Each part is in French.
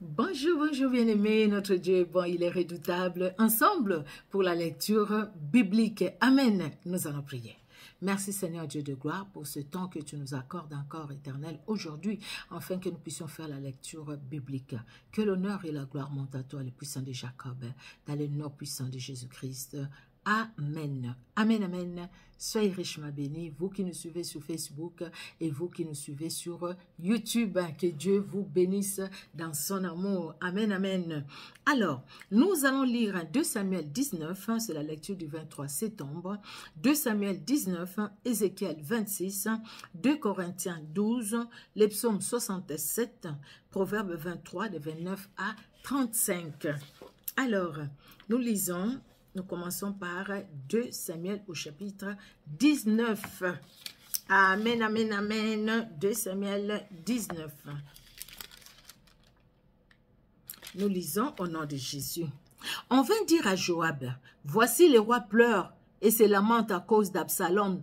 Bonjour, bonjour bien-aimés, notre Dieu est bon, il est redoutable. Ensemble pour la lecture biblique. Amen. Nous allons prier. Merci Seigneur Dieu de gloire pour ce temps que tu nous accordes encore éternel aujourd'hui, afin que nous puissions faire la lecture biblique. Que l'honneur et la gloire montent à toi, le puissant de Jacob, dans le nom puissant de Jésus-Christ. Amen. Amen, amen. Soyez richement bénis, vous qui nous suivez sur Facebook et vous qui nous suivez sur YouTube. Que Dieu vous bénisse dans son amour. Amen, amen. Alors, nous allons lire 2 Samuel 19, c'est la lecture du 23 septembre. 2 Samuel 19, Ézéchiel 26, 2 Corinthiens 12, les psaumes 67, Proverbes 23, de 29 à 35. Alors, nous lisons... Nous commençons par 2 Samuel au chapitre 19. Amen, amen, amen. 2 Samuel 19. Nous lisons au nom de Jésus. On vint dire à Joab, voici les rois pleurent et se lamentent à cause d'Absalom.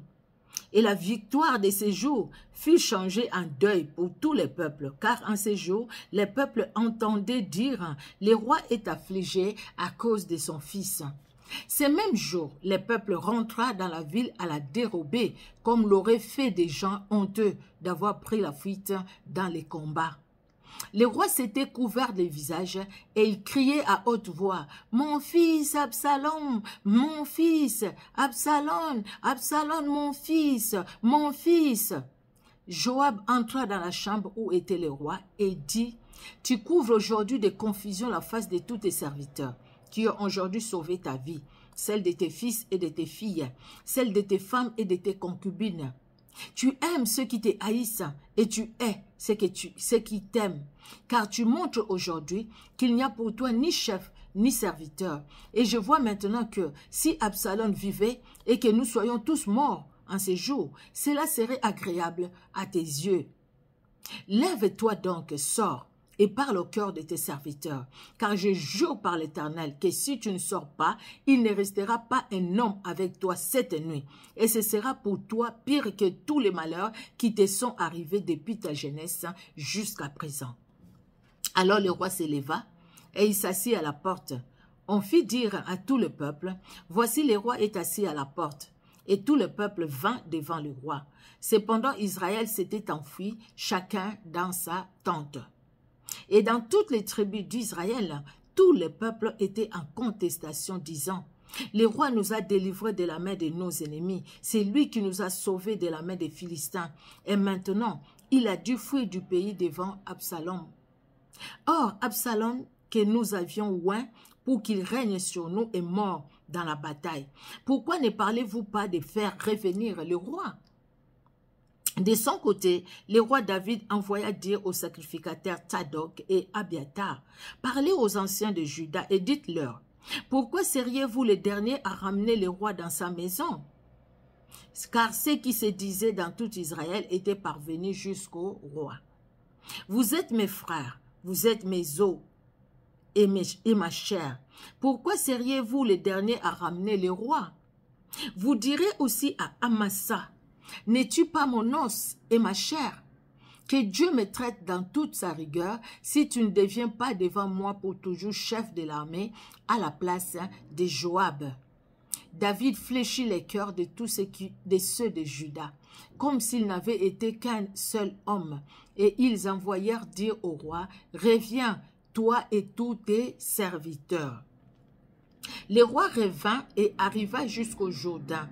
Et la victoire de ces jours fut changée en deuil pour tous les peuples, car en ces jours, les peuples entendaient dire, le roi est affligé à cause de son fils. Ces mêmes jours, les peuples rentrèrent dans la ville à la dérobée, comme l'auraient fait des gens honteux d'avoir pris la fuite dans les combats. Les rois s'étaient couverts les visages et ils criaient à haute voix, « Mon fils Absalom, mon fils, Absalom, Absalom, mon fils, mon fils !» Joab entra dans la chambre où était le roi et dit, « Tu couvres aujourd'hui de confusion la face de tous tes serviteurs qui ont aujourd'hui sauvé ta vie, celle de tes fils et de tes filles, celle de tes femmes et de tes concubines. Tu aimes ceux qui te haïssent et tu hais ceux qui t'aiment, car tu montres aujourd'hui qu'il n'y a pour toi ni chef ni serviteur. Et je vois maintenant que si Absalom vivait et que nous soyons tous morts en ces jours, cela serait agréable à tes yeux. Lève-toi donc, sors, et parle au cœur de tes serviteurs, car je jure par l'Éternel que si tu ne sors pas, il ne restera pas un homme avec toi cette nuit, et ce sera pour toi pire que tous les malheurs qui te sont arrivés depuis ta jeunesse jusqu'à présent. » Alors le roi se leva, et il s'assit à la porte. On fit dire à tout le peuple, « Voici le roi est assis à la porte. » Et tout le peuple vint devant le roi. Cependant Israël s'était enfui, chacun dans sa tente. Et dans toutes les tribus d'Israël, tous les peuples étaient en contestation, disant, « Le roi nous a délivrés de la main de nos ennemis, c'est lui qui nous a sauvés de la main des Philistins, et maintenant, il a dû fuir du pays devant Absalom. Or, Absalom, que nous avions oint pour qu'il règne sur nous, est mort dans la bataille. Pourquoi ne parlez-vous pas de faire revenir le roi? » De son côté, le roi David envoya dire aux sacrificateurs Tsadok et Abiatar, « Parlez aux anciens de Juda et dites-leur, pourquoi seriez-vous les derniers à ramener le roi dans sa maison? Car ce qui se disait dans tout Israël était parvenu jusqu'au roi. Vous êtes mes frères, vous êtes mes os et ma chair. Pourquoi seriez-vous les derniers à ramener le roi? Vous direz aussi à Amasa, n'es-tu pas mon os et ma chair? Que Dieu me traite dans toute sa rigueur si tu ne deviens pas devant moi pour toujours chef de l'armée à la place de Joab. » David fléchit les cœurs de tous ceux de Juda, comme s'il n'avait été qu'un seul homme, et ils envoyèrent dire au roi, « Reviens, toi et tous tes serviteurs. » Le roi revint et arriva jusqu'au Jourdain.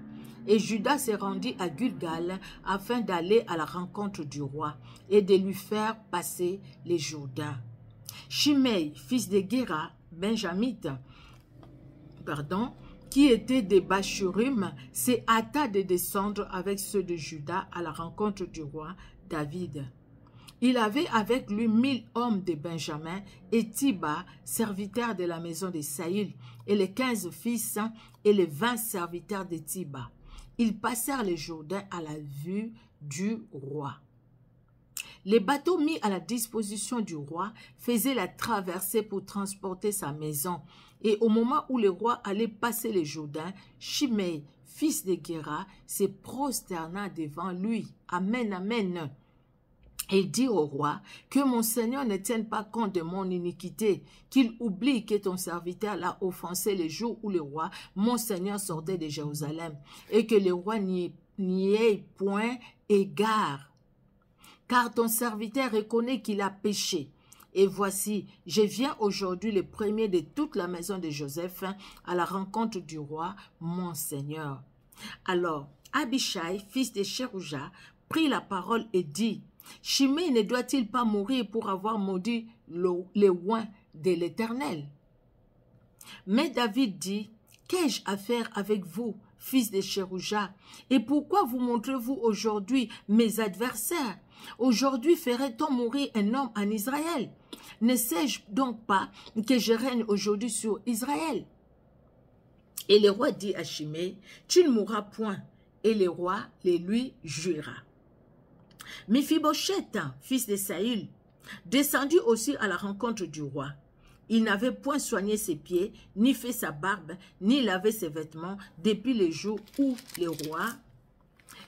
Et Judas se rendit à Gilgal afin d'aller à la rencontre du roi et de lui faire passer les Jourdains. Shimei, fils de Gera, benjamite, qui était de Bachurim, se hâta de descendre avec ceux de Juda à la rencontre du roi David. Il avait avec lui 1000 hommes de Benjamin et Tiba, serviteurs de la maison de Saïl, et les 15 fils et les 20 serviteurs de Tiba. Ils passèrent le Jourdain à la vue du roi. Les bateaux mis à la disposition du roi faisaient la traversée pour transporter sa maison. Et au moment où le roi allait passer le Jourdain, Shimei, fils de Gera, se prosterna devant lui. Amen, amen. et dit au roi que mon Seigneur ne tienne pas compte de mon iniquité, qu'il oublie que ton serviteur l'a offensé le jour où le roi, mon Seigneur, sortait de Jérusalem, et que le roi n'y ait point égard. Car ton serviteur reconnaît qu'il a péché. Et voici, je viens aujourd'hui le premier de toute la maison de Joseph à la rencontre du roi, mon Seigneur. Alors, Abishai, fils de Cherouja, prit la parole et dit, Shimei ne doit-il pas mourir pour avoir maudit les oins de l'Éternel? Mais David dit, qu'ai-je à faire avec vous, fils de Cherouja? Et pourquoi vous montrez-vous aujourd'hui mes adversaires? Aujourd'hui ferait-on mourir un homme en Israël? Ne sais-je donc pas que je règne aujourd'hui sur Israël? Et le roi dit à Shimei, tu ne mourras point. Et le roi les lui jura. Mephibosheth, fils de Saül, descendit aussi à la rencontre du roi. Il n'avait point soigné ses pieds, ni fait sa barbe, ni lavé ses vêtements, depuis le jour où le roi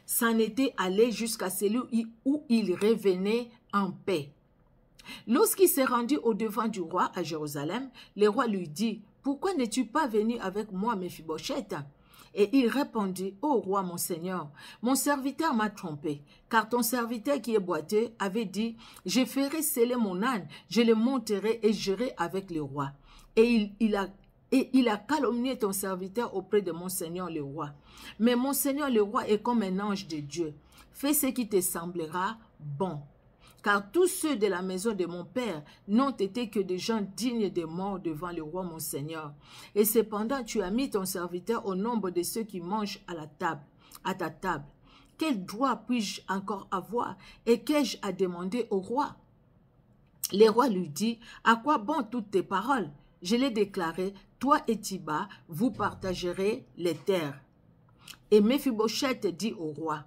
s'en était allé jusqu'à celui où il revenait en paix. Lorsqu'il s'est rendu au-devant du roi à Jérusalem, le roi lui dit, « Pourquoi n'es-tu pas venu avec moi, Mephibosheth ?» Et il répondit, « Ô roi, mon Seigneur, mon serviteur m'a trompé, car ton serviteur qui est boiteux avait dit, « Je ferai sceller mon âne, je le monterai et j'irai avec le roi. » Et il a calomnié ton serviteur auprès de mon Seigneur le roi. Mais mon Seigneur le roi est comme un ange de Dieu. Fais ce qui te semblera bon. Car tous ceux de la maison de mon père n'ont été que des gens dignes de mort devant le roi mon Seigneur. Et cependant, tu as mis ton serviteur au nombre de ceux qui mangent à ta table. Quel droit puis-je encore avoir et qu'ai-je à demander au roi? Le roi lui dit, à quoi bon toutes tes paroles? Je l'ai déclaré, toi et Tiba, vous partagerez les terres. Et Mephibosheth dit au roi,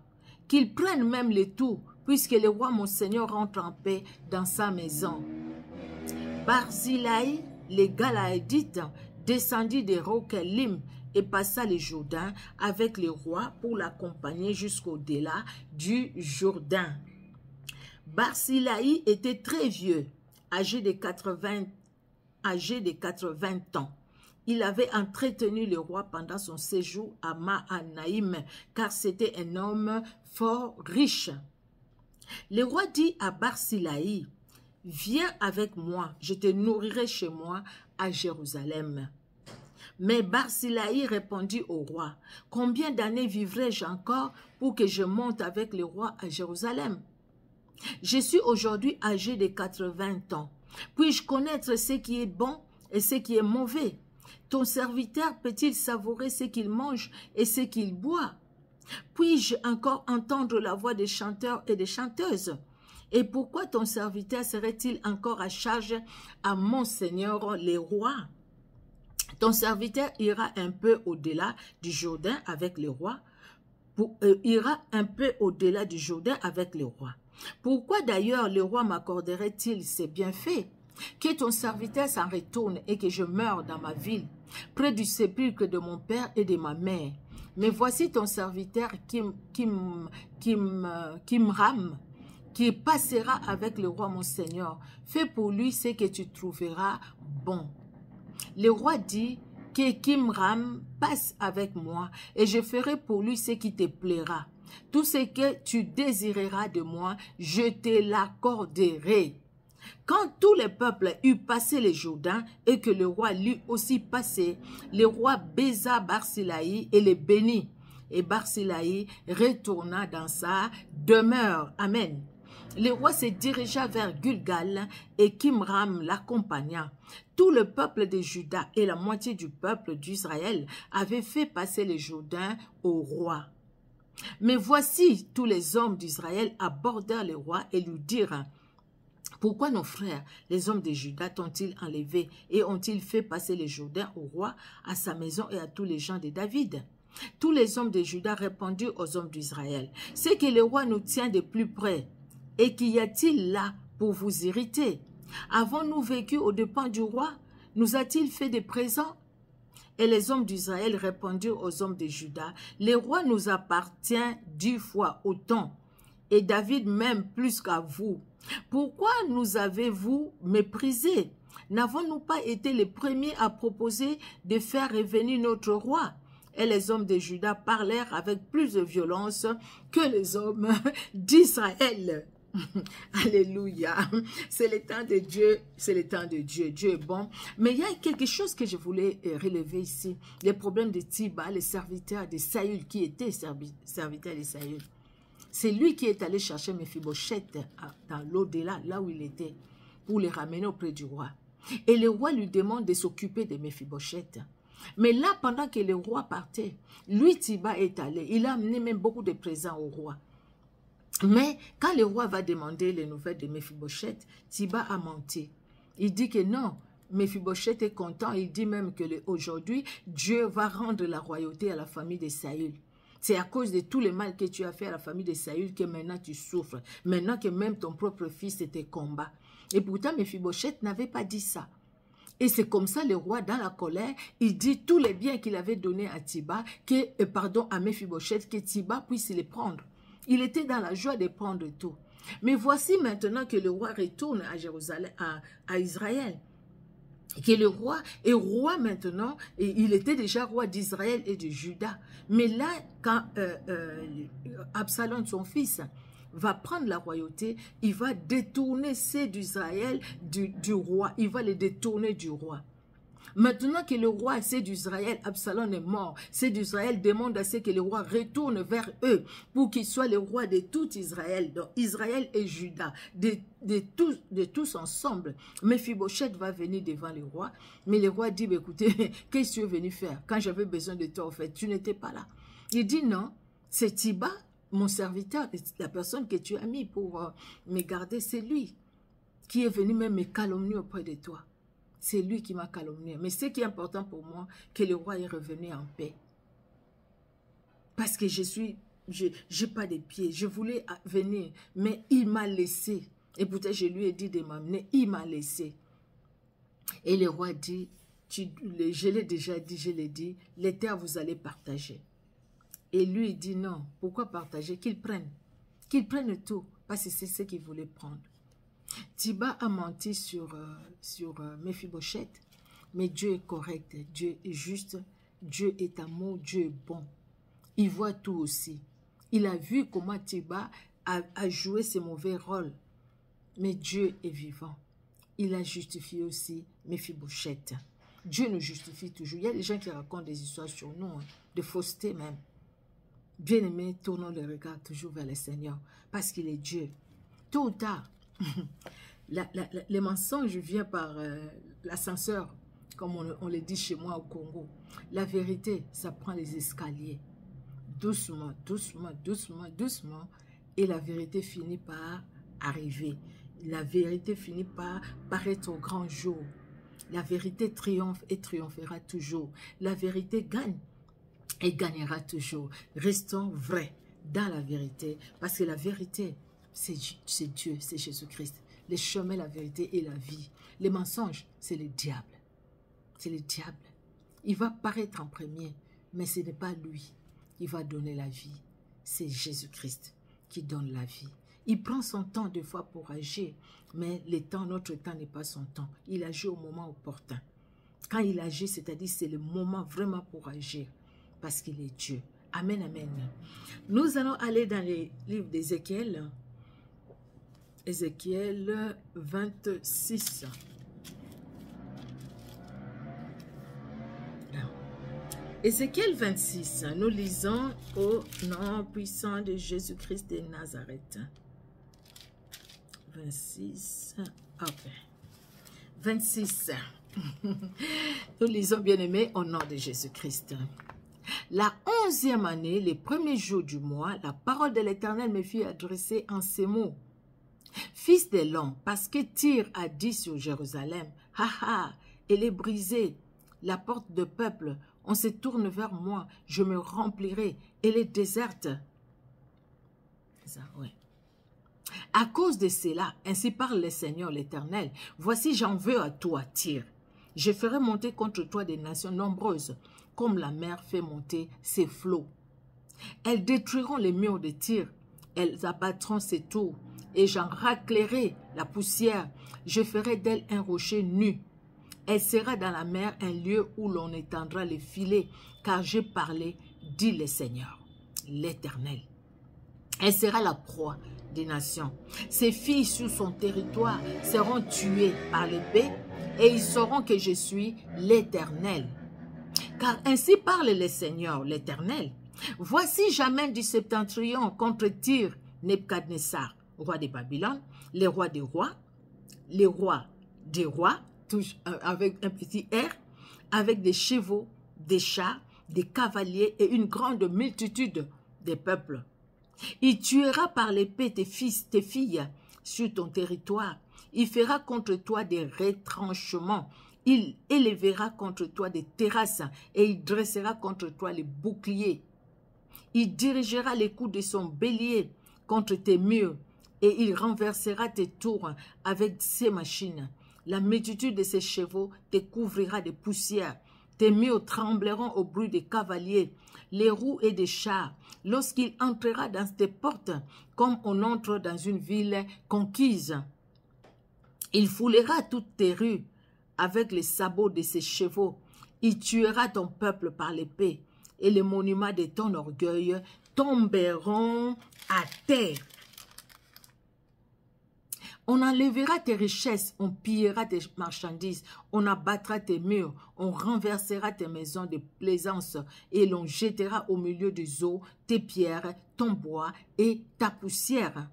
qu'il prenne même les tout, puisque le roi mon Seigneur rentre en paix dans sa maison. Barzillai, les Galaadites, descendit de Rokelim et passa le Jourdain avec le roi pour l'accompagner jusqu'au-delà du Jourdain. Barzillai était très vieux, âgé de 80 ans. Il avait entretenu le roi pendant son séjour à Mahanaïm, car c'était un homme fort riche. Le roi dit à Barzillai, « Viens avec moi, je te nourrirai chez moi à Jérusalem. » Mais Barzillai répondit au roi, « Combien d'années vivrai-je encore pour que je monte avec le roi à Jérusalem? Je suis aujourd'hui âgé de 80 ans. Puis-je connaître ce qui est bon et ce qui est mauvais? Ton serviteur peut-il savourer ce qu'il mange et ce qu'il boit? Puis-je encore entendre la voix des chanteurs et des chanteuses? Et pourquoi ton serviteur serait-il encore à charge à mon Seigneur le roi? Ton serviteur ira un peu au-delà du Jourdain avec le roi. Pourquoi d'ailleurs le roi m'accorderait-il ses bienfaits? Que ton serviteur s'en retourne et que je meure dans ma ville, près du sépulcre de mon père et de ma mère. Mais voici ton serviteur Kimram, qui passera avec le roi mon Seigneur. Fais pour lui ce que tu trouveras bon. » Le roi dit que Kimram passe avec moi et je ferai pour lui ce qui te plaira. Tout ce que tu désireras de moi, je te l'accorderai. Quand tout le peuple eut passé le Jourdain et que le roi l'eut aussi passé, le roi baisa Barzillai et le bénit. Et Barzillai retourna dans sa demeure. Amen. Le roi se dirigea vers Gilgal et Kimram l'accompagna. Tout le peuple de Juda et la moitié du peuple d'Israël avaient fait passer le Jourdain au roi. Mais voici, tous les hommes d'Israël abordèrent le roi et lui dirent, « Pourquoi nos frères, les hommes de Juda, t'ont-ils enlevé et ont-ils fait passer le Jourdain au roi, à sa maison et à tous les gens de David ?» Tous les hommes de Juda répondirent aux hommes d'Israël, « C'est que le roi nous tient de plus près. Et qu'y a-t-il là pour vous irriter? Avons-nous vécu aux dépens du roi? Nous a-t-il fait des présents? » Et les hommes d'Israël répondirent aux hommes de Juda, « Le roi nous appartient 10 fois autant. et David même plus qu'à vous. Pourquoi nous avez-vous méprisés? N'avons-nous pas été les premiers à proposer de faire revenir notre roi? Et les hommes de Juda parlèrent avec plus de violence que les hommes d'Israël. Alléluia. C'est le temps de Dieu, c'est le temps de Dieu. Dieu est bon. Mais il y a quelque chose que je voulais relever ici. Les problèmes de Tiba, les serviteurs de Saül, qui étaient serviteurs de Saül. C'est lui qui est allé chercher Méphibosheth dans l'au-delà, là où il était, pour les ramener auprès du roi. Et le roi lui demande de s'occuper de Méphibosheth. Mais là, pendant que le roi partait, lui, Tiba, est allé. Il a amené même beaucoup de présents au roi. Mais quand le roi va demander les nouvelles de Méphibosheth, Tiba a menti. Il dit que non, Méphibosheth est content. Il dit même que aujourd'hui, Dieu va rendre la royauté à la famille de Saül. C'est à cause de tout le mal que tu as fait à la famille de Saül que maintenant tu souffres. Maintenant que même ton propre fils te combat. Et pourtant, Méphibosheth n'avait pas dit ça. Et c'est comme ça, le roi, dans la colère, il dit tous les biens qu'il avait donnés à Tiba, à Méphibosheth, que Tiba puisse les prendre. Il était dans la joie de prendre tout. Mais voici maintenant que le roi retourne à Jérusalem, à Israël. Que le roi est roi maintenant, et il était déjà roi d'Israël et de Juda. Mais là, quand Absalom, son fils, va prendre la royauté, il va détourner ceux d'Israël du roi. Il va les détourner du roi. Maintenant que le roi, c'est d'Israël, Absalom est mort. C'est d'Israël demande à ce que le roi retourne vers eux pour qu'il soit le roi de tout Israël. Donc Israël et Juda, de tous ensemble. Méphibosheth va venir devant le roi. Mais le roi dit, écoutez, qu'est-ce que tu es venu faire? Quand j'avais besoin de toi, en fait, tu n'étais pas là. Il dit non, c'est Tiba, mon serviteur, la personne que tu as mis pour me garder, c'est lui qui est venu même me calomnier auprès de toi. C'est lui qui m'a calomnié. Mais ce qui est important pour moi, que le roi est revenu en paix. Parce que j'ai pas de pieds. Je voulais venir, mais il m'a laissé. Et peut-être je lui ai dit de m'amener, il m'a laissé. Et le roi dit, je l'ai déjà dit, je l'ai dit, les terres vous allez partager. Et lui il dit non, pourquoi partager? Qu'ils prennent tout, parce que c'est ce qu'il voulait prendre. Tiba a menti sur Méphibosheth, mais Dieu est correct, Dieu est juste, Dieu est amour, Dieu est bon. Il voit tout aussi. Il a vu comment Tiba a joué ses mauvais rôles, mais Dieu est vivant. Il a justifié aussi Méphibosheth. Dieu nous justifie toujours. Il y a des gens qui racontent des histoires sur nous, de fausseté même. Bien-aimés, tournons le regard toujours vers le Seigneur, parce qu'il est Dieu. Tôt ou tard, les mensonges viennent par l'ascenseur, comme on le dit chez moi au Congo. La vérité, ça prend les escaliers. Doucement, doucement, doucement, doucement. Et la vérité finit par arriver. La vérité finit par paraître au grand jour. La vérité triomphe et triomphera toujours. La vérité gagne et gagnera toujours. Restons vrais dans la vérité, parce que la vérité, c'est Dieu, c'est Jésus-Christ. Le chemin, la vérité et la vie. Les mensonges, c'est le diable. C'est le diable. Il va paraître en premier, mais ce n'est pas lui qui va donner la vie. C'est Jésus-Christ qui donne la vie. Il prend son temps des fois pour agir, mais notre temps n'est pas son temps. Il agit au moment opportun. Quand il agit, c'est-à-dire c'est le moment vraiment pour agir, parce qu'il est Dieu. Amen, amen. Nous allons aller dans les livres d'Ézéchiel. Ézéchiel 26. Ézéchiel 26, nous lisons au nom puissant de Jésus-Christ de Nazareth. 26, ok. 26. Nous lisons, bien-aimés, au nom de Jésus-Christ. La 11e année, les premiers jours du mois, la parole de l'Éternel me fut adressée en ces mots. Fils de l'homme, parce que Tyr a dit sur Jérusalem, ha ha, elle est brisée, la porte de peuple, on se tourne vers moi, je me remplirai, elle est déserte. Ça, ouais. À cause de cela, ainsi parle le Seigneur l'Éternel, voici j'en veux à toi, Tyr. Je ferai monter contre toi des nations nombreuses, comme la mer fait monter ses flots. Elles détruiront les murs de Tyr, elles abattront ses tours, et j'en raclerai la poussière. Je ferai d'elle un rocher nu. Elle sera dans la mer un lieu où l'on étendra les filets, car j'ai parlé, dit le Seigneur, l'Éternel. Elle sera la proie des nations. Ses filles sur son territoire seront tuées par l'épée, et ils sauront que je suis l'Éternel. Car ainsi parle le Seigneur, l'Éternel. Voici j'amène du septentrion contre Tyr, Nebuchadnezzar, roi de Babylone, les rois des rois, avec un petit R, avec des chevaux, des chars, des cavaliers et une grande multitude de peuples. Il tuera par l'épée tes fils, tes filles sur ton territoire. Il fera contre toi des retranchements. Il élèvera contre toi des terrasses et il dressera contre toi les boucliers. Il dirigera les coups de son bélier contre tes murs et il renversera tes tours avec ses machines. La multitude de ses chevaux te couvrira de poussière. Tes murs trembleront au bruit des cavaliers, les roues et des chars, lorsqu'il entrera dans tes portes, comme on entre dans une ville conquise. Il foulera toutes tes rues avec les sabots de ses chevaux. Il tuera ton peuple par l'épée, et les monuments de ton orgueil tomberont à terre. On enlèvera tes richesses, on pillera tes marchandises, on abattra tes murs, on renversera tes maisons de plaisance et l'on jettera au milieu des eaux tes pierres, ton bois et ta poussière.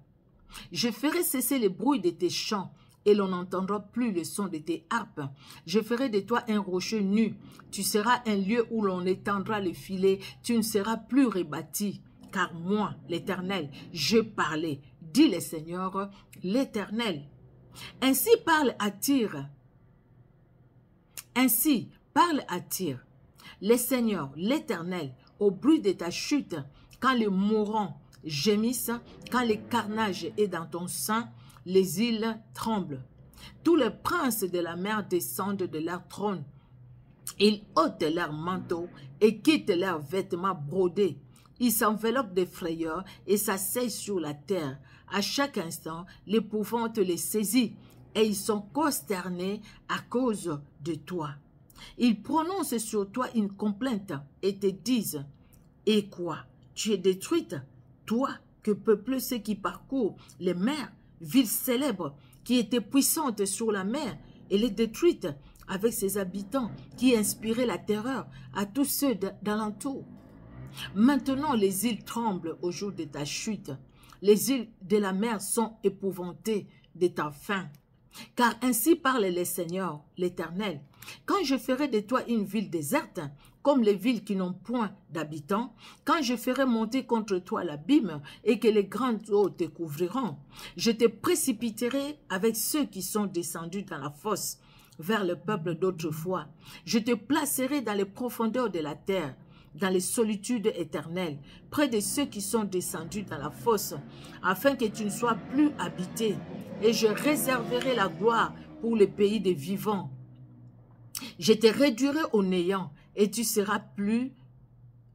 Je ferai cesser le bruit de tes chants et l'on n'entendra plus le son de tes harpes. Je ferai de toi un rocher nu, tu seras un lieu où l'on étendra le filet, tu ne seras plus rebâti. Car moi, l'Éternel, je parlais, dit le Seigneur, l'Éternel. Ainsi parle à Tyr. Ainsi parle à Tyr. Le Seigneur, l'Éternel, au bruit de ta chute, quand les mourants gémissent, quand le carnage est dans ton sein, les îles tremblent. Tous les princes de la mer descendent de leur trône. Ils ôtent leurs manteaux et quittent leurs vêtements brodés. Ils s'enveloppent de frayeur et s'asseyent sur la terre. À chaque instant, l'épouvante les saisit et ils sont consternés à cause de toi. Ils prononcent sur toi une complainte et te disent « Et quoi? Tu es détruite, toi que peuplent ceux qui parcourent les mers, ville célèbre qui était puissante sur la mer, elle est détruite avec ses habitants qui inspiraient la terreur à tous ceux d'alentour. Maintenant, les îles tremblent au jour de ta chute. Les îles de la mer sont épouvantées de ta fin. Car ainsi parle le Seigneur, l'Éternel. Quand je ferai de toi une ville déserte, comme les villes qui n'ont point d'habitants, quand je ferai monter contre toi l'abîme et que les grandes eaux te couvriront, je te précipiterai avec ceux qui sont descendus dans la fosse vers le peuple d'autrefois. Je te placerai dans les profondeurs de la terre, dans les solitudes éternelles, près de ceux qui sont descendus dans la fosse, afin que tu ne sois plus habité. Et je réserverai la gloire pour le pays des vivants. Je te réduirai au néant, et tu seras plus.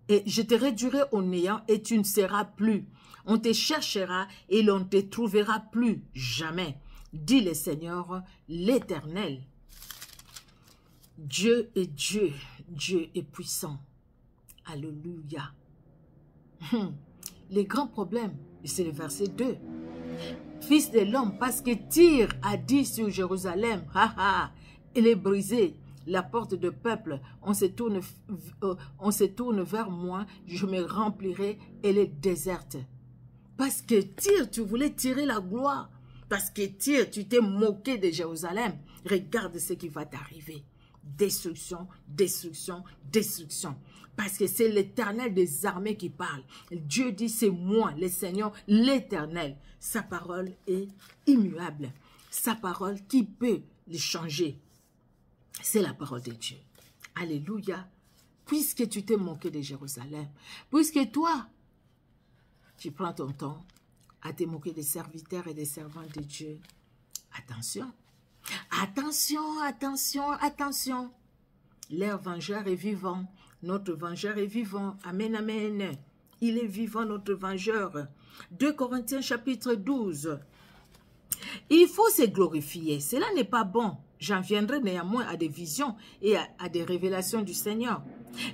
Et je te réduirai au néant, et tu ne seras plus. On te cherchera, et l'on ne te trouvera plus jamais, dit le Seigneur, l'Éternel. Dieu est Dieu, Dieu est puissant. Alléluia. Les grands problèmes, c'est le verset 2. Fils de l'homme, parce que Tyr a dit sur Jérusalem, elle est brisée, la porte de peuple, on se tourne vers moi, je me remplirai, elle est déserte. Parce que Tyr, tu voulais tirer la gloire. Parce que Tyr, tu t'es moqué de Jérusalem. Regarde ce qui va t'arriver. Destruction, destruction, destruction. Parce que c'est l'Éternel des armées qui parle. Dieu dit, c'est moi, le Seigneur, l'Éternel. Sa parole est immuable. Sa parole, qui peut les changer? C'est la parole de Dieu. Alléluia. Puisque tu t'es moqué de Jérusalem, puisque toi, tu prends ton temps à te moquer des serviteurs et des servantes de Dieu, attention. Attention, attention, attention. Leur vengeur est vivant. Notre vengeur est vivant. Amen, amen. Il est vivant, notre vengeur. 2 Corinthiens chapitre 12. Il faut se glorifier. Cela n'est pas bon. J'en viendrai néanmoins à des visions et à des révélations du Seigneur.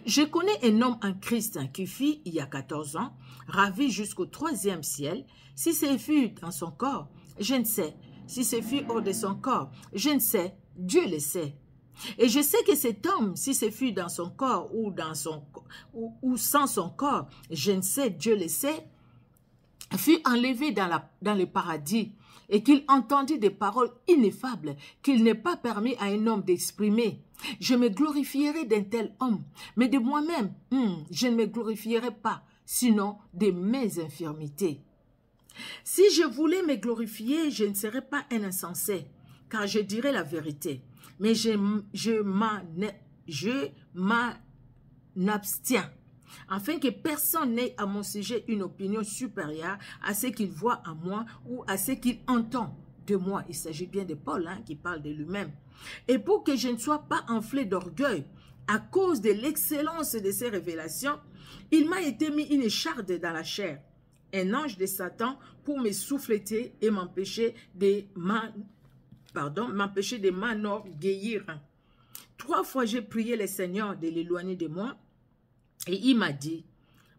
Je connais un homme en Christ qui fut, il y a 14 ans, ravi jusqu'au 3e ciel. Si ce fut dans son corps, je ne sais. Si ce fut hors de son corps, je ne sais. Dieu le sait. Et je sais que cet homme, si ce fut dans son corps ou sans son corps, je ne sais, Dieu le sait, fut enlevé dans le paradis et qu'il entendit des paroles ineffables qu'il n'est pas permis à un homme d'exprimer. Je me glorifierai d'un tel homme, mais de moi-même, je ne me glorifierai pas, sinon de mes infirmités. Si je voulais me glorifier, je ne serais pas un insensé, car je dirais la vérité. Mais je m'en abstiens, afin que personne n'ait à mon sujet une opinion supérieure à ce qu'il voit en moi ou à ce qu'il entend de moi. Il s'agit bien de Paul qui parle de lui-même. Et pour que je ne sois pas enflé d'orgueil à cause de l'excellence de ces révélations, il m'a été mis une écharde dans la chair, un ange de Satan pour me souffleter et m'empêcher de m'enorgueillir. 3 fois j'ai prié le Seigneur de l'éloigner de moi et il m'a dit,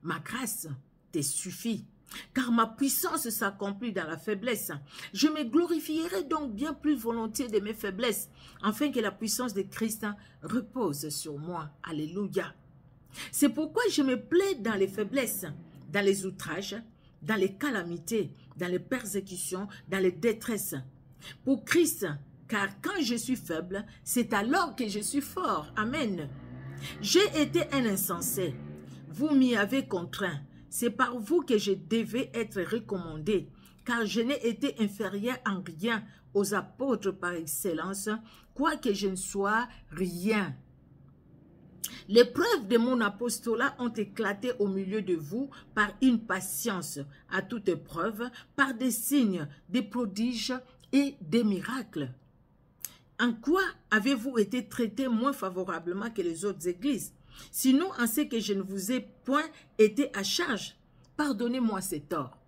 ma grâce te suffit, car ma puissance s'accomplit dans la faiblesse. Je me glorifierai donc bien plus volontiers de mes faiblesses, afin que la puissance de Christ repose sur moi. Alléluia. C'est pourquoi je me plais dans les faiblesses, dans les outrages, dans les calamités, dans les persécutions, dans les détresses. Pour Christ, car quand je suis faible, c'est alors que je suis fort. Amen. J'ai été un insensé. Vous m'y avez contraint. C'est par vous que je devais être recommandé, car je n'ai été inférieur en rien aux apôtres par excellence, quoique je ne sois rien. Les preuves de mon apostolat ont éclaté au milieu de vous par une patience à toute épreuve, par des signes, des prodiges et des miracles. En quoi avez-vous été traité moins favorablement que les autres églises? Sinon en ce que je ne vous ai point été à charge. Pardonnez-moi ces torts.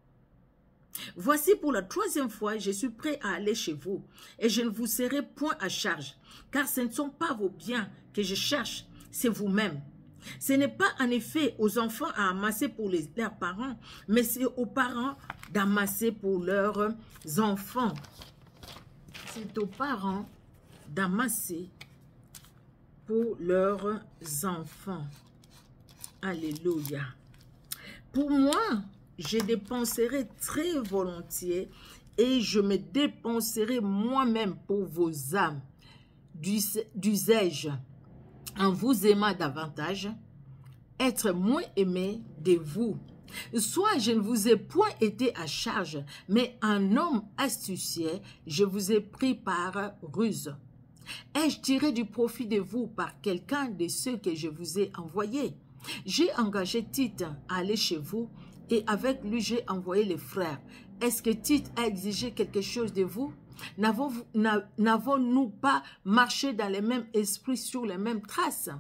Voici pour la 3e fois, je suis prêt à aller chez vous, et je ne vous serai point à charge, car ce ne sont pas vos biens que je cherche, c'est vous-même. Ce n'est pas en effet aux enfants à amasser pour leurs parents, mais c'est aux parents d'amasser pour leurs enfants. C'est aux parents d'amasser pour leurs enfants. Alléluia. Pour moi, je dépenserai très volontiers et je me dépenserai moi-même pour vos âmes. Disais-je, en vous aimant davantage, être moins aimé de vous. Soit je ne vous ai point été à charge, mais un homme astucieux, je vous ai pris par ruse. Ai-je tiré du profit de vous par quelqu'un de ceux que je vous ai envoyés? J'ai engagé Tite à aller chez vous et avec lui j'ai envoyé les frères. Est-ce que Tite a exigé quelque chose de vous? N'avons-nous pas marché dans les mêmes esprits, sur les mêmes traces?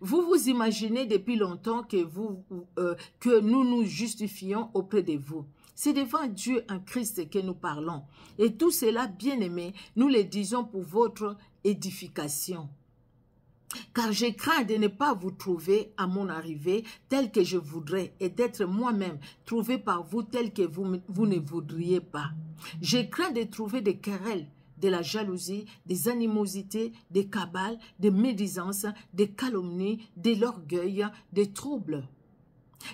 Vous vous imaginez depuis longtemps que nous nous justifions auprès de vous. C'est devant Dieu en Christ que nous parlons. Et tout cela, bien-aimés, nous le disons pour votre édification. Car je crains de ne pas vous trouver à mon arrivée tel que je voudrais et d'être moi-même trouvé par vous tel que vous ne voudriez pas. Je crains de trouver des querelles, de la jalousie, des animosités, des cabales, des médisances, des calomnies, de l'orgueil, des troubles.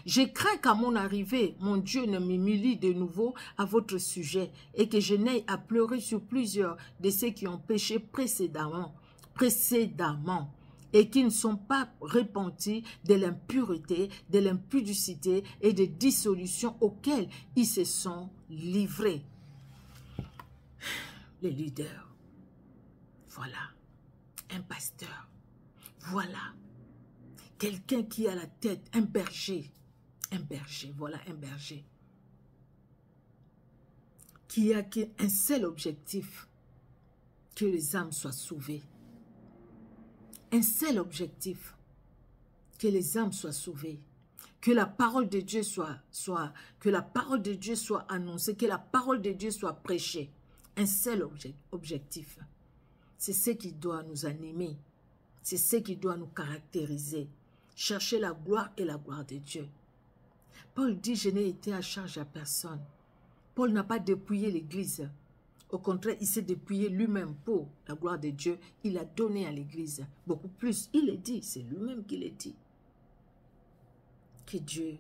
Je crains qu'à mon arrivée, mon Dieu ne m'humilie de nouveau à votre sujet et que je n'aie à pleurer sur plusieurs de ceux qui ont péché précédemment et qui ne sont pas repentis de l'impureté, de l'impudicité et des dissolutions auxquelles ils se sont livrés. Les leaders, voilà, un pasteur, voilà, quelqu'un qui a la tête, un berger, voilà un berger, qui a un seul objectif, que les âmes soient sauvées. Un seul objectif, que les âmes soient sauvées. Que la parole de Dieu que la parole de Dieu soit annoncée, que la parole de Dieu soit prêchée. Un seul objectif. C'est ce qui doit nous animer. C'est ce qui doit nous caractériser. Chercher la gloire et la gloire de Dieu. Paul dit, je n'ai été à charge à personne. Paul n'a pas dépouillé l'Église. Au contraire, il s'est dépouillé lui-même pour la gloire de Dieu. Il a donné à l'Église beaucoup plus. Il est dit, c'est lui-même qui l'a dit. Que Dieu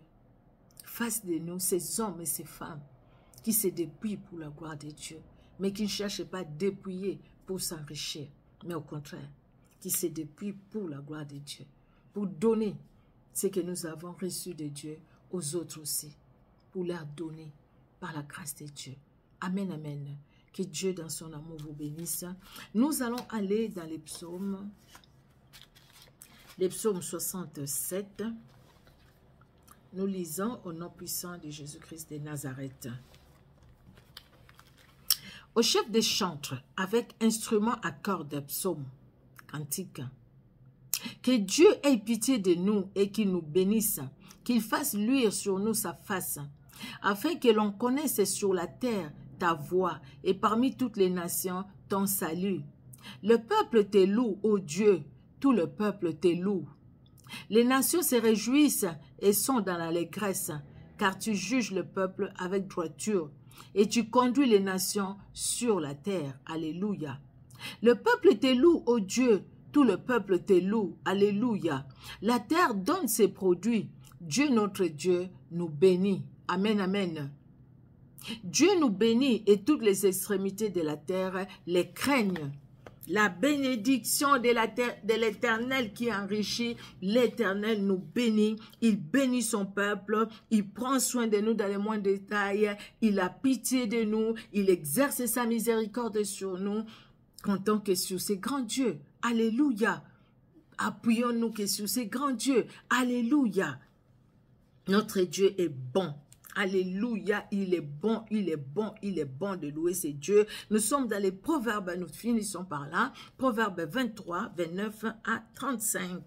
fasse de nous ces hommes et ces femmes qui se dépouillent pour la gloire de Dieu, mais qui ne cherchent pas à dépouiller pour s'enrichir, mais au contraire, qui se dépouillent pour la gloire de Dieu, pour donner ce que nous avons reçu de Dieu aux autres aussi, pour leur donner par la grâce de Dieu. Amen, amen. Que Dieu dans son amour vous bénisse. Nous allons aller dans les psaumes 67. Nous lisons au nom puissant de Jésus-Christ de Nazareth. Au chef des chantres, avec instrument à cordes, psaume, cantique. Que Dieu ait pitié de nous et qu'il nous bénisse, qu'il fasse luire sur nous sa face, afin que l'on connaisse sur la terre ta voix et parmi toutes les nations ton salut. Le peuple te loue, ô Dieu, tout le peuple te loue. Les nations se réjouissent et sont dans l'allégresse, car tu juges le peuple avec droiture et tu conduis les nations sur la terre. Alléluia. Le peuple te loue, ô Dieu, tout le peuple te loue. Alléluia. La terre donne ses produits. Dieu notre Dieu nous bénit. Amen, amen. Dieu nous bénit et toutes les extrémités de la terre les craignent. La bénédiction de l'Éternel qui enrichit, l'Éternel nous bénit, il bénit son peuple, il prend soin de nous dans les moindres détails, il a pitié de nous, il exerce sa miséricorde sur nous, comptons que sur ces grands dieux, alléluia, appuyons-nous que sur ces grands dieux, alléluia, notre Dieu est bon. Alléluia, il est bon, il est bon, il est bon de louer ses dieux. Nous sommes dans les proverbes, nous finissons par là. Proverbes 23, 29 à 35,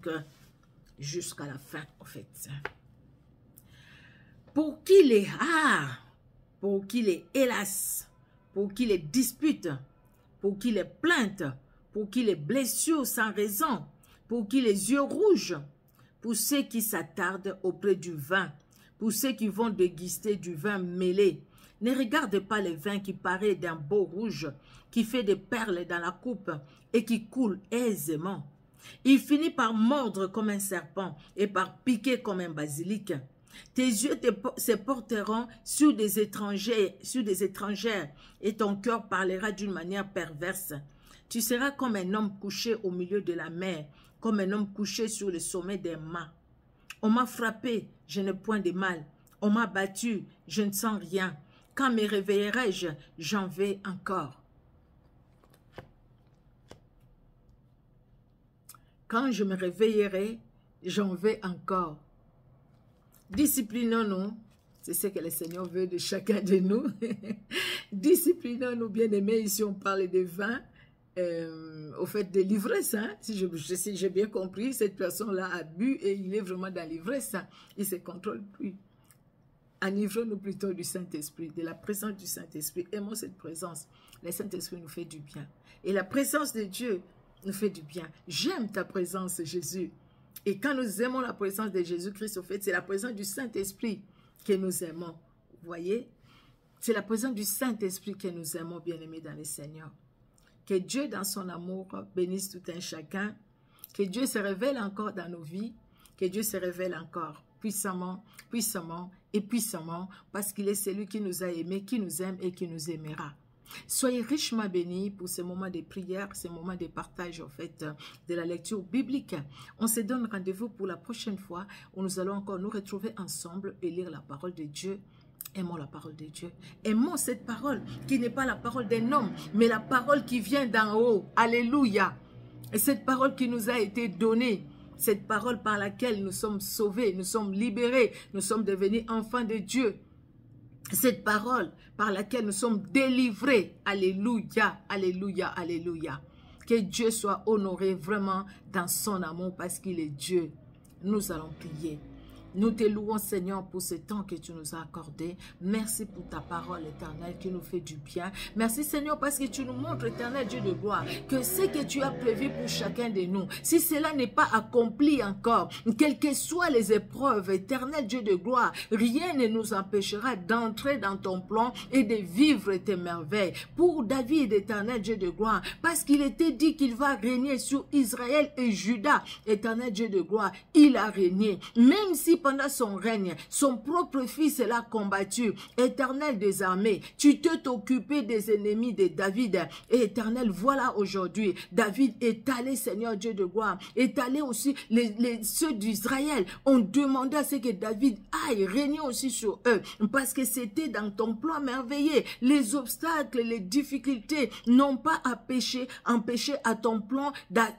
jusqu'à la fin, en fait. Pour qui les hard, pour qui les hélas, pour qui les disputes, pour qui les plaintes, pour qui les blessures sans raison, pour qui les yeux rouges, pour ceux qui s'attardent auprès du vin, pour ceux qui vont déguster du vin mêlé. Ne regarde pas le vin qui paraît d'un beau rouge, qui fait des perles dans la coupe et qui coule aisément. Il finit par mordre comme un serpent et par piquer comme un basilic. Tes yeux se porteront sur des étrangères et ton cœur parlera d'une manière perverse. Tu seras comme un homme couché au milieu de la mer, comme un homme couché sur le sommet des mâts. On m'a frappé, je n'ai point de mal. On m'a battu, je ne sens rien. Quand me réveillerai-je, j'en vais encore. Quand je me réveillerai, j'en vais encore. Disciplinons-nous. C'est ce que le Seigneur veut de chacun de nous. Disciplinons-nous, bien-aimés. Ici, on parle de vin. Au fait de l'ivresse, hein? Si j'ai bien compris, cette personne-là a bu et il est vraiment dans l'ivresse, hein? Il ne se contrôle plus. Enivrons-nous plutôt du Saint-Esprit, de la présence du Saint-Esprit. Aimons cette présence. Le Saint-Esprit nous fait du bien. Et la présence de Dieu nous fait du bien. J'aime ta présence, Jésus. Et quand nous aimons la présence de Jésus-Christ, au fait, c'est la présence du Saint-Esprit que nous aimons. Vous voyez? C'est la présence du Saint-Esprit que nous aimons, bien-aimés dans le Seigneur. Que Dieu, dans son amour, bénisse tout un chacun. Que Dieu se révèle encore dans nos vies. Que Dieu se révèle encore puissamment, puissamment et puissamment, parce qu'il est celui qui nous a aimés, qui nous aime et qui nous aimera. Soyez richement bénis pour ce moment de prière, ce moment de partage, en fait, de la lecture biblique. On se donne rendez-vous pour la prochaine fois où nous allons encore nous retrouver ensemble et lire la parole de Dieu. Aimons la parole de Dieu. Aimons cette parole qui n'est pas la parole d'un homme, mais la parole qui vient d'en haut. Alléluia. Et cette parole qui nous a été donnée, cette parole par laquelle nous sommes sauvés, nous sommes libérés, nous sommes devenus enfants de Dieu. Cette parole par laquelle nous sommes délivrés. Alléluia, alléluia, alléluia. Que Dieu soit honoré vraiment dans son amour parce qu'il est Dieu. Nous allons prier. Nous te louons, Seigneur, pour ce temps que tu nous as accordé. Merci pour ta parole, éternelle, qui nous fait du bien. Merci, Seigneur, parce que tu nous montres, éternel Dieu de gloire, que ce que tu as prévu pour chacun de nous, si cela n'est pas accompli encore, quelles que soient les épreuves, éternel Dieu de gloire, rien ne nous empêchera d'entrer dans ton plan et de vivre tes merveilles. Pour David, éternel Dieu de gloire, parce qu'il était dit qu'il va régner sur Israël et Juda, éternel Dieu de gloire, il a régné. Même si pendant son règne, son propre fils l'a combattu, éternel des armées, tu t'es occupé des ennemis de David. Et éternel, voilà aujourd'hui, David est allé, Seigneur Dieu de gloire, est allé aussi, ceux d'Israël ont demandé à ce que David aille régner aussi sur eux, parce que c'était dans ton plan merveilleux. Les obstacles, les difficultés n'ont pas empêché à ton plan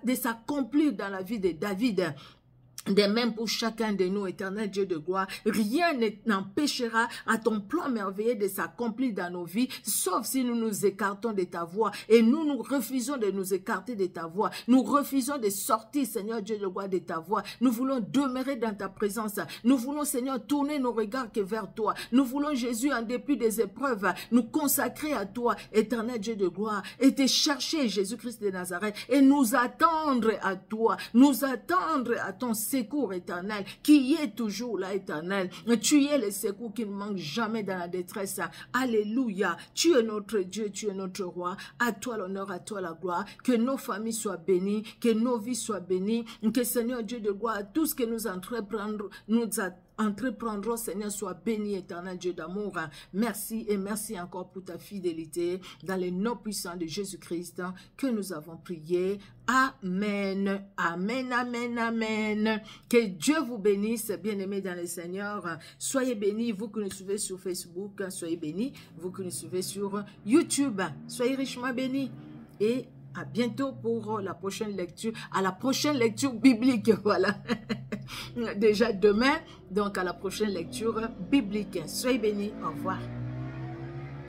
de s'accomplir dans la vie de David. De même pour chacun de nous, éternel Dieu de gloire, rien n'empêchera à ton plan merveilleux de s'accomplir dans nos vies, sauf si nous nous écartons de ta voix. Et nous refusons de nous écarter de ta voix. Nous refusons de sortir, Seigneur Dieu de gloire, de ta voix. Nous voulons demeurer dans ta présence. Nous voulons, Seigneur, tourner nos regards que vers toi. Nous voulons, Jésus, en dépit des épreuves, nous consacrer à toi, éternel Dieu de gloire, et te chercher, Jésus-Christ de Nazareth, et nous attendre à toi, nous attendre à ton secours éternel, qui est toujours là, éternel. Tu es le secours qui ne manque jamais dans la détresse. Alléluia. Tu es notre Dieu, tu es notre roi. À toi l'honneur, à toi la gloire. Que nos familles soient bénies, que nos vies soient bénies, que Seigneur Dieu de gloire, tout ce que nous entreprendrons, Seigneur, soit béni, éternel Dieu d'amour. Merci et merci encore pour ta fidélité. Dans les noms puissants de Jésus-Christ que nous avons prié. Amen. Amen, amen, amen. Que Dieu vous bénisse, bien-aimés dans le Seigneur. Soyez bénis, vous qui nous suivez sur Facebook. Soyez bénis, vous qui nous suivez sur YouTube. Soyez richement bénis. Et à bientôt pour la prochaine lecture, à la prochaine lecture biblique, voilà. Déjà demain, donc à la prochaine lecture biblique. Soyez bénis, au revoir.